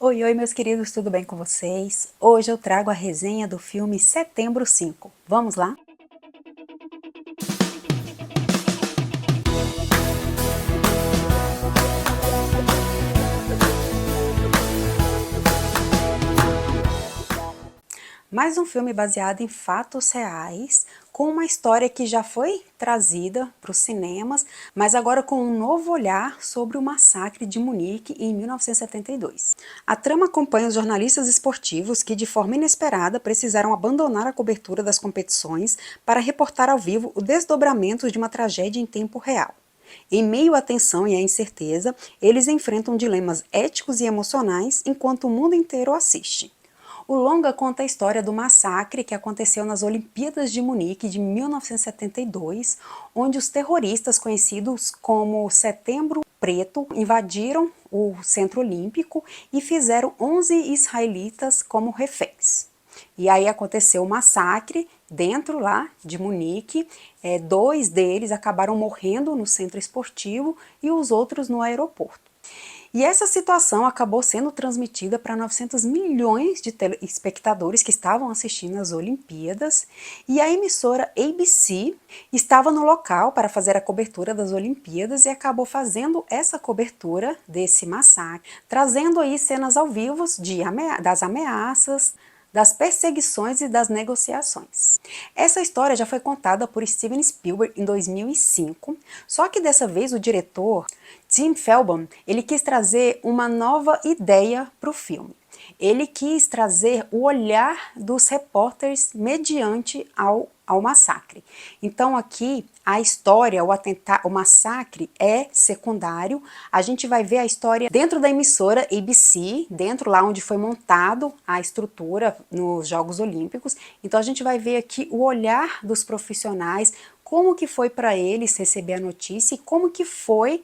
Oi, oi, meus queridos, tudo bem com vocês? Hoje eu trago a resenha do filme Setembro 5. Vamos lá? Mais um filme baseado em fatos reais, com uma história que já foi trazida para os cinemas, mas agora com um novo olhar sobre o massacre de Munique em 1972. A trama acompanha os jornalistas esportivos que, de forma inesperada, precisaram abandonar a cobertura das competições para reportar ao vivo o desdobramento de uma tragédia em tempo real. Em meio à tensão e à incerteza, eles enfrentam dilemas éticos e emocionais enquanto o mundo inteiro assiste. O longa conta a história do massacre que aconteceu nas Olimpíadas de Munique de 1972, onde os terroristas conhecidos como Setembro Preto invadiram o Centro Olímpico e fizeram 11 israelitas como reféns. E aí aconteceu o massacre dentro lá de Munique, dois deles acabaram morrendo no centro esportivo e os outros no aeroporto. E essa situação acabou sendo transmitida para 900 milhões de espectadores que estavam assistindo às Olimpíadas, e a emissora ABC estava no local para fazer a cobertura das Olimpíadas e acabou fazendo essa cobertura desse massacre, trazendo aí cenas ao vivo das ameaças, das perseguições e das negociações. Essa história já foi contada por Steven Spielberg em 2005, só que dessa vez o diretor Tim Feltham, ele quis trazer uma nova ideia para o filme. Ele quis trazer o olhar dos repórteres mediante ao massacre. Então aqui a história, o massacre é secundário. A gente vai ver a história dentro da emissora ABC, dentro lá onde foi montado a estrutura nos Jogos Olímpicos. Então a gente vai ver aqui o olhar dos profissionais, como que foi para eles receber a notícia e como que foi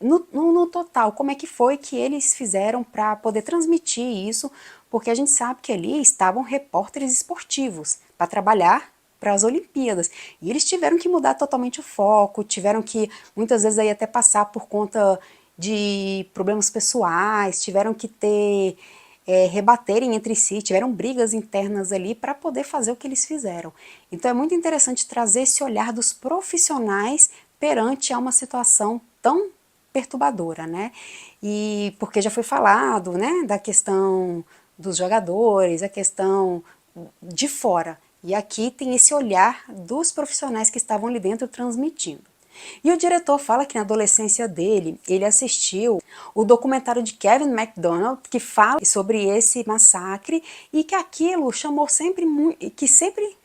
no total, como é que foi que eles fizeram para poder transmitir isso, porque a gente sabe que ali estavam repórteres esportivos para trabalhar para as Olimpíadas, e eles tiveram que mudar totalmente o foco, tiveram que muitas vezes aí até passar por conta de problemas pessoais, tiveram que rebaterem entre si, tiveram brigas internas ali para poder fazer o que eles fizeram. Então é muito interessante trazer esse olhar dos profissionais perante a uma situação tão perturbadora, né? E porque já foi falado, né, da questão dos jogadores, a questão de fora. E aqui tem esse olhar dos profissionais que estavam ali dentro transmitindo. E o diretor fala que na adolescência dele, ele assistiu o documentário de Kevin MacDonald, que fala sobre esse massacre, e que aquilo sempre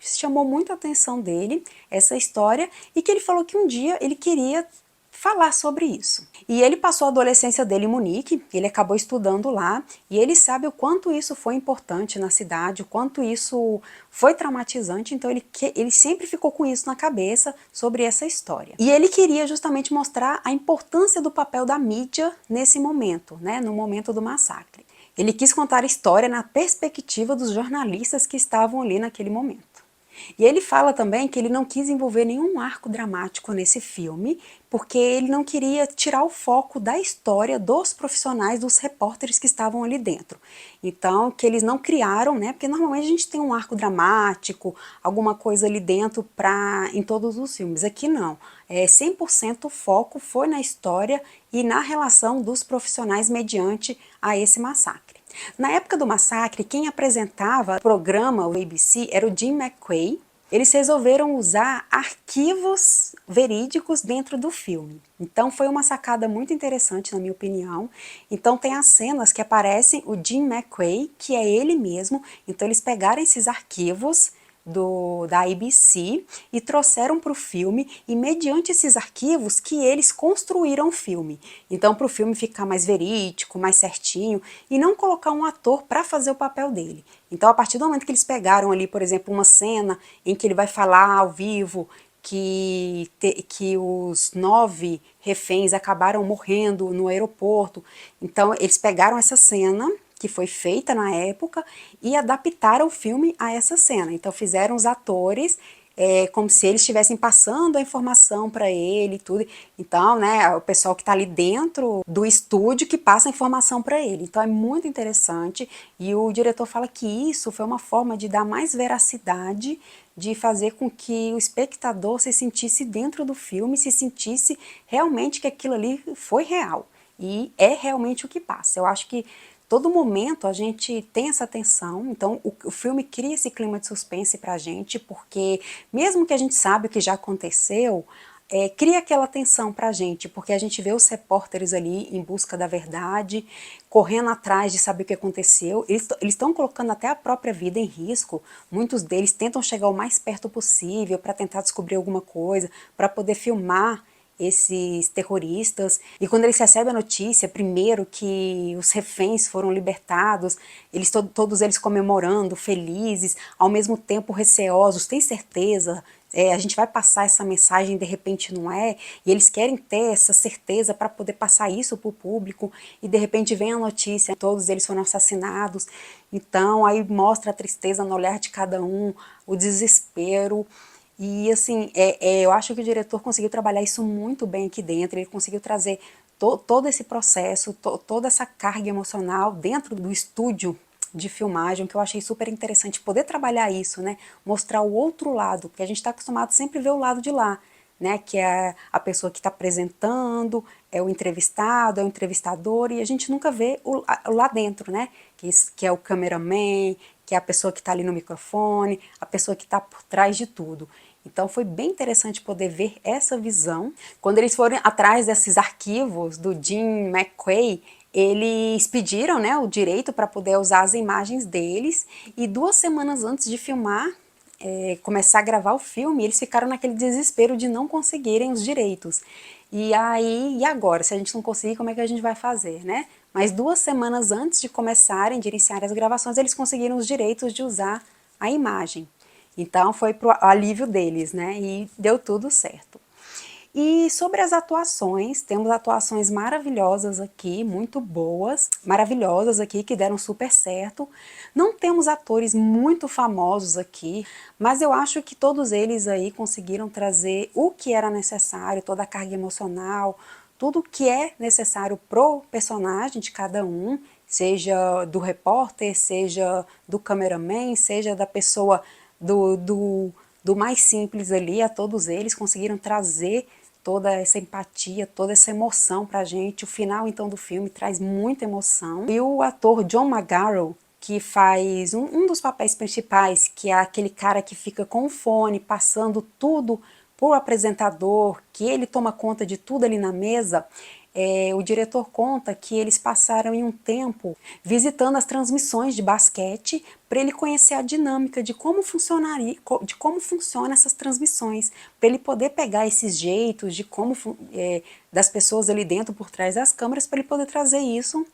chamou muito a atenção dele, essa história, e que ele falou que um dia ele queria falar sobre isso. E ele passou a adolescência dele em Munique, ele acabou estudando lá, e ele sabe o quanto isso foi importante na cidade, o quanto isso foi traumatizante, então ele sempre ficou com isso na cabeça sobre essa história. E ele queria justamente mostrar a importância do papel da mídia nesse momento, né, no momento do massacre. Ele quis contar a história na perspectiva dos jornalistas que estavam ali naquele momento. E ele fala também que ele não quis envolver nenhum arco dramático nesse filme, porque ele não queria tirar o foco da história dos profissionais, dos repórteres que estavam ali dentro. Então, que eles não criaram, né? Porque normalmente a gente tem um arco dramático, alguma coisa ali dentro em todos os filmes. Aqui não. 100% o foco foi na história e na relação dos profissionais mediante a esse massacre. Na época do massacre, quem apresentava o programa, o ABC, era o Jim McQuay. Eles resolveram usar arquivos verídicos dentro do filme. Então foi uma sacada muito interessante, na minha opinião. Então tem as cenas que aparecem o Jim McQuay, que é ele mesmo. Então eles pegaram esses arquivos da ABC e trouxeram para o filme, e mediante esses arquivos que eles construíram o filme. Então para o filme ficar mais verídico, mais certinho, e não colocar um ator para fazer o papel dele. Então a partir do momento que eles pegaram ali, por exemplo, uma cena em que ele vai falar ao vivo que os 9 reféns acabaram morrendo no aeroporto, então eles pegaram essa cena que foi feita na época e adaptaram o filme a essa cena. Então fizeram os atores como se eles estivessem passando a informação para ele e tudo. Então, né, o pessoal que está ali dentro do estúdio que passa a informação para ele. Então é muito interessante e o diretor fala que isso foi uma forma de dar mais veracidade, de fazer com que o espectador se sentisse dentro do filme, se sentisse realmente que aquilo ali foi real. E é realmente o que passa. Eu acho que todo momento a gente tem essa tensão, então o filme cria esse clima de suspense pra gente, porque mesmo que a gente sabe o que já aconteceu, cria aquela tensão pra gente, porque a gente vê os repórteres ali em busca da verdade, correndo atrás de saber o que aconteceu, eles estão colocando até a própria vida em risco, muitos deles tentam chegar o mais perto possível para tentar descobrir alguma coisa, para poder filmar esses terroristas, e quando eles recebem a notícia, primeiro que os reféns foram libertados, todos eles comemorando, felizes, ao mesmo tempo receosos, tem certeza? A gente vai passar essa mensagem, de repente não é, e eles querem ter essa certeza para poder passar isso para o público, e de repente vem a notícia, todos eles foram assassinados, então aí mostra a tristeza no olhar de cada um, o desespero, e assim, eu acho que o diretor conseguiu trabalhar isso muito bem aqui dentro, ele conseguiu trazer todo esse processo, toda essa carga emocional dentro do estúdio de filmagem, que eu achei super interessante poder trabalhar isso, né? Mostrar o outro lado, porque a gente está acostumado sempre a ver o lado de lá, né? Que é a pessoa que está apresentando, é o entrevistado, é o entrevistador, e a gente nunca vê o lá dentro, né? Que é o cameraman, que é a pessoa que está ali no microfone, a pessoa que está por trás de tudo. Então foi bem interessante poder ver essa visão. Quando eles foram atrás desses arquivos do Jim McQuay, eles pediram, né, o direito para poder usar as imagens deles, e 2 semanas antes de filmar, começar a gravar o filme, eles ficaram naquele desespero de não conseguirem os direitos. E aí, e agora? Se a gente não conseguir, como é que a gente vai fazer, né? Mas 2 semanas antes de começarem, de iniciar as gravações, eles conseguiram os direitos de usar a imagem. Então foi pro alívio deles, né? E deu tudo certo. E sobre as atuações, temos atuações maravilhosas aqui, muito boas, maravilhosas aqui, que deram super certo. Não temos atores muito famosos aqui, mas eu acho que todos eles aí conseguiram trazer o que era necessário, toda a carga emocional, tudo que é necessário pro personagem de cada um, seja do repórter, seja do cameraman, seja da pessoa do mais simples ali, a todos eles conseguiram trazer toda essa empatia, toda essa emoção pra gente. O final, então, do filme traz muita emoção. E o ator John McGarrell, que faz um dos papéis principais, que é aquele cara que fica com o fone, passando tudo pro apresentador, que ele toma conta de tudo ali na mesa, o diretor conta que eles passaram em um tempo visitando as transmissões de basquete para ele conhecer a dinâmica de como funcionaria, de como funcionam essas transmissões, para ele poder pegar esses jeitos de como das pessoas ali dentro por trás das câmeras, para ele poder trazer isso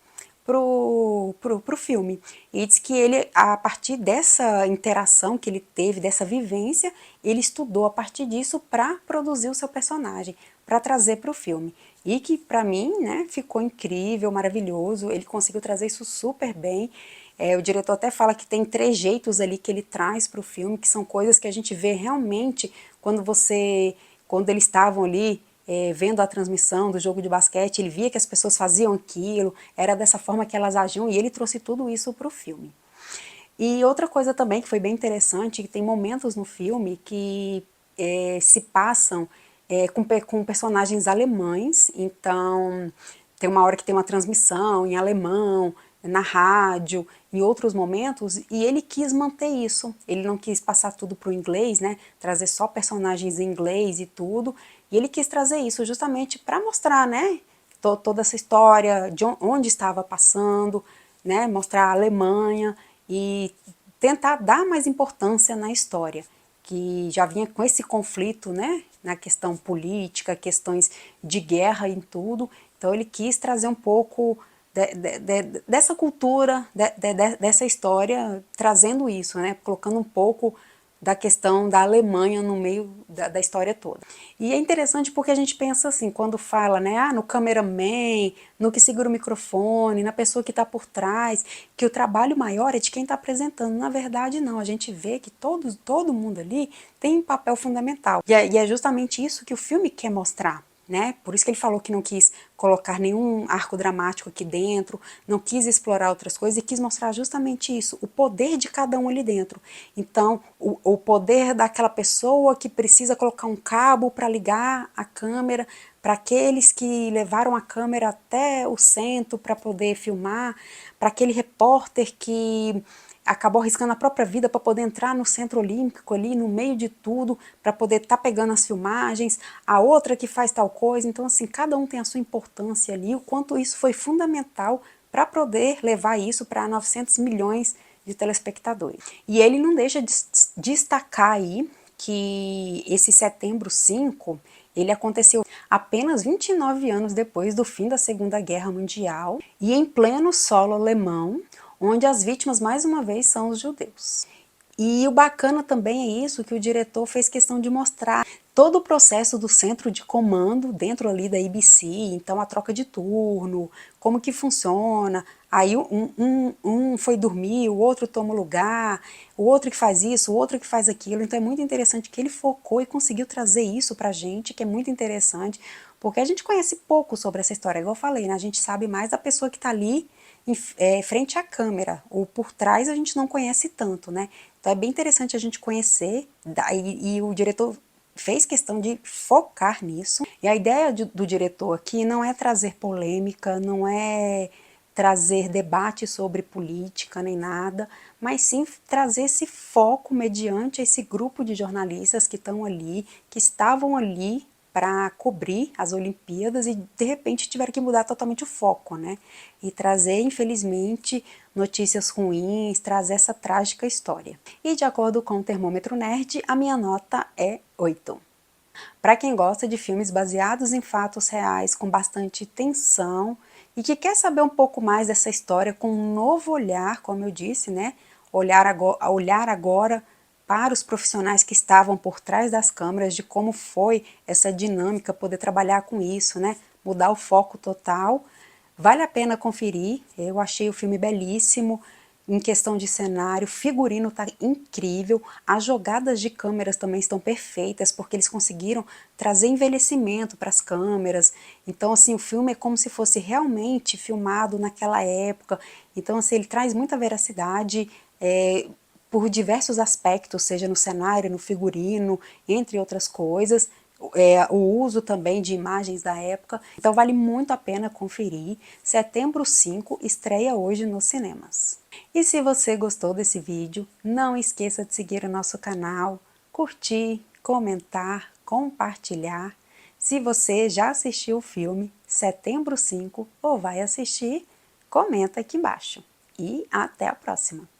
pro filme. E diz que ele, a partir dessa interação que ele teve, dessa vivência, ele estudou a partir disso para produzir o seu personagem, para trazer para o filme. E que para mim, né, ficou incrível, maravilhoso, ele conseguiu trazer isso super bem. O diretor até fala que tem trejeitos ali que ele traz para o filme, que são coisas que a gente vê realmente quando eles estavam ali vendo a transmissão do jogo de basquete, ele via que as pessoas faziam aquilo, era dessa forma que elas agiam, e ele trouxe tudo isso para o filme. E outra coisa também que foi bem interessante, que tem momentos no filme que se passam com personagens alemães, então tem uma hora que tem uma transmissão em alemão, na rádio, em outros momentos, e ele quis manter isso. Ele não quis passar tudo para o inglês, né? Trazer só personagens em inglês e tudo. E ele quis trazer isso justamente para mostrar, né? Toda essa história, de onde estava passando, né? Mostrar a Alemanha e tentar dar mais importância na história, que já vinha com esse conflito, né? Na questão política, questões de guerra em tudo. Então ele quis trazer um pouco dessa cultura, dessa história, trazendo isso, né? Colocando um pouco da questão da Alemanha no meio da história toda. E é interessante porque a gente pensa assim, quando fala, né, no cameraman, no que segura o microfone, na pessoa que está por trás, que o trabalho maior é de quem está apresentando. Na verdade, não, a gente vê que todo mundo ali tem um papel fundamental. E é justamente isso que o filme quer mostrar. Né? Por isso que ele falou que não quis colocar nenhum arco dramático aqui dentro, não quis explorar outras coisas e quis mostrar justamente isso, o poder de cada um ali dentro. Então, o poder daquela pessoa que precisa colocar um cabo para ligar a câmera, para aqueles que levaram a câmera até o centro para poder filmar, para aquele repórter que acabou arriscando a própria vida para poder entrar no Centro Olímpico ali, no meio de tudo, para poder estar pegando as filmagens, a outra que faz tal coisa. Então, assim, cada um tem a sua importância ali, o quanto isso foi fundamental para poder levar isso para 900 milhões de telespectadores. E ele não deixa de destacar aí que esse Setembro 5, ele aconteceu apenas 29 anos depois do fim da Segunda Guerra Mundial e em pleno solo alemão, onde as vítimas mais uma vez são os judeus. E o bacana também é isso que o diretor fez questão de mostrar todo o processo do centro de comando dentro ali da ABC, então a troca de turno, como que funciona, aí um foi dormir, o outro toma o lugar, o outro que faz isso, o outro que faz aquilo, então é muito interessante que ele focou e conseguiu trazer isso pra gente, que é muito interessante, porque a gente conhece pouco sobre essa história, igual eu falei, né? A gente sabe mais da pessoa que tá ali frente à câmera, ou por trás a gente não conhece tanto, né? Então é bem interessante a gente conhecer, e o diretor fez questão de focar nisso. E a ideia do diretor aqui não é trazer polêmica, não é trazer debate sobre política nem nada, mas sim trazer esse foco mediante esse grupo de jornalistas que estão ali, que estavam ali para cobrir as Olimpíadas e de repente tiveram que mudar totalmente o foco, né? E trazer, infelizmente, notícias ruins, trazer essa trágica história. E de acordo com o Termômetro Nerd, a minha nota é 8. Para quem gosta de filmes baseados em fatos reais, com bastante tensão e que quer saber um pouco mais dessa história com um novo olhar, como eu disse, né? Olhar agora para os profissionais que estavam por trás das câmeras, de como foi essa dinâmica, poder trabalhar com isso, né? Mudar o foco total. Vale a pena conferir, eu achei o filme belíssimo, em questão de cenário, figurino tá incrível, as jogadas de câmeras também estão perfeitas, porque eles conseguiram trazer envelhecimento para as câmeras, então assim, o filme é como se fosse realmente filmado naquela época, então assim, ele traz muita veracidade, por diversos aspectos, seja no cenário, no figurino, entre outras coisas, o uso também de imagens da época, então vale muito a pena conferir. Setembro 5 estreia hoje nos cinemas. E se você gostou desse vídeo, não esqueça de seguir o nosso canal, curtir, comentar, compartilhar. Se você já assistiu o filme Setembro 5 ou vai assistir, comenta aqui embaixo. E até a próxima!